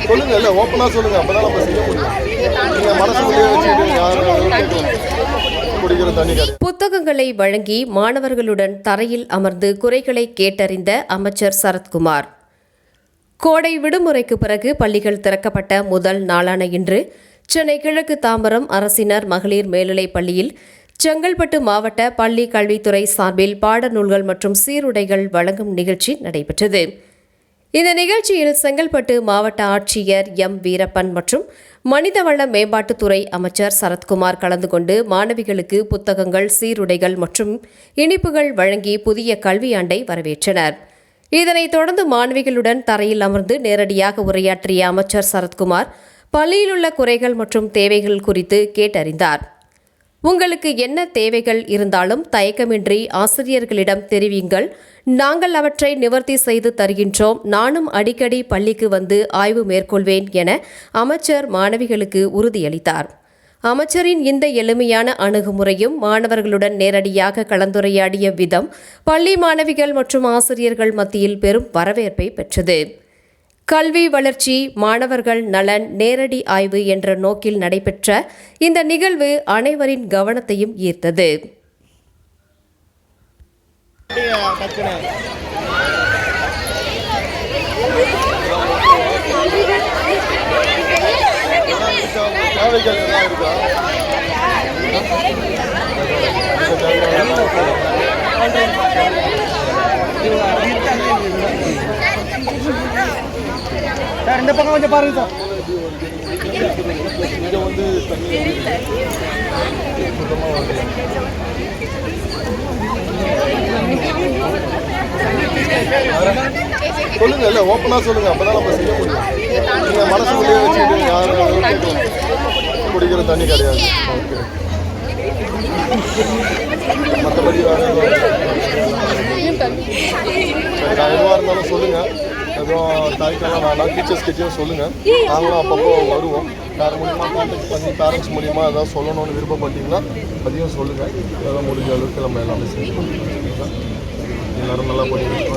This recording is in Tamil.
சொல்லுங்க, இல்ல ஓப்பனா சொல்லுங்க, அப்பதான் நம்ம செய்ய முடியும். நீங்க மனசுக்குள்ளேயே வச்சுட்டு யாரும் குடிக்கிற தண்ணி கிடையாது. புத்தகங்களை வழங்கி மாணவர்களுடன் தரையில் அமர்ந்து குறைகளை கேட்டறிந்த அமைச்சர் சரத்குமார். கோடை விடுமுறைக்கு பிறகு பள்ளிகள் திறக்கப்பட்ட முதல் நாளான இன்று சென்னை கிழக்கு தாம்பரம் அரசினர் மகளிர் மேல்நிலைப் பள்ளியில் செங்கல்பட்டு மாவட்ட பள்ளி கல்வித்துறை சார்பில் பாடநூல்கள் மற்றும் சீருடைகள் வழங்கும் நிகழ்ச்சி நடைபெற்றது. இந்த நிகழ்ச்சியில் செங்கல்பட்டு மாவட்ட ஆட்சியர் எம் வீரப்பன் மற்றும் மனிதவள மேம்பாட்டுத்துறை அமைச்சர் சரத்குமார் கலந்து கொண்டு மாணவிகளுக்கு புத்தகங்கள், சீருடைகள் மற்றும் இனிப்புகள் வழங்கி புதிய கல்வியாண்டை வரவேற்றனர். இதனைத் தொடர்ந்து மாணவிகளுடன் தரையில் அமர்ந்து நேரடியாக உரையாற்றிய அமைச்சர் சரத்குமார் பள்ளியில் உள்ள குறைகள் மற்றும் தேவைகள் குறித்து கேட்டறிந்தார். உங்களுக்கு என்ன தேவைகள் இருந்தாலும் தயக்கமின்றி ஆசிரியர்களிடம் தெரிவிங்கள், நாங்கள் அவற்றை நிவர்த்தி செய்து தருகின்றோம். நானும் அடிக்கடி பள்ளிக்கு வந்து ஆய்வு மேற்கொள்வேன் என அமைச்சர் மாணவிகளுக்கு உறுதியளித்தார். அமைச்சரின் இந்த எளிமையான அணுகுமுறையும் மாணவர்களுடன் நேரடியாக கலந்துரையாடிய விதம் பள்ளி மாணவிகள் மற்றும் ஆசிரியர்கள் மத்தியில் பெரும் வரவேற்பை பெற்றது. கல்வி வளர்ச்சி, மாணவர்கள் நலன், நேரடி ஆய்வு என்ற நோக்கில் நடைபெற்ற இந்த நிகழ்வு அனைவரின் கவனத்தையும் ஈர்த்தது. சார் இந்த பக்கம் கொஞ்சம் பாருங்க சார். இங்க வந்து சொல்லுங்க, இல்ல ஓப்பனா சொல்லுங்க, அப்பதான் நம்ம செய்ய முடியும். நீங்க மனசுக்குள்ளேயே வச்சுட்டு யாரும் குடிக்கிற தண்ணி கிடையாது. மற்றபடி எதுவாக இருந்தாலும் சொல்லுங்க. எதுவும் தாய்க்கெல்லாம் வேணாம், டீச்சர்ஸ் கிட்டேயும் சொல்லுங்கள். நாங்களும் அப்பப்போ வருவோம். வேறு மூலிமா கான்டாக்ட் பண்ணி பேரண்ட்ஸ் மூலிமா ஏதாவது சொல்லணும்னு விருப்பப்பட்டீங்கன்னா அதையும் சொல்லுங்கள். எதாவது முடிஞ்ச அளவுக்கு நம்ம எல்லாமே செஞ்சு கொடுத்துருக்கோம். எல்லோரும் நல்லா படிக்கிறோம்.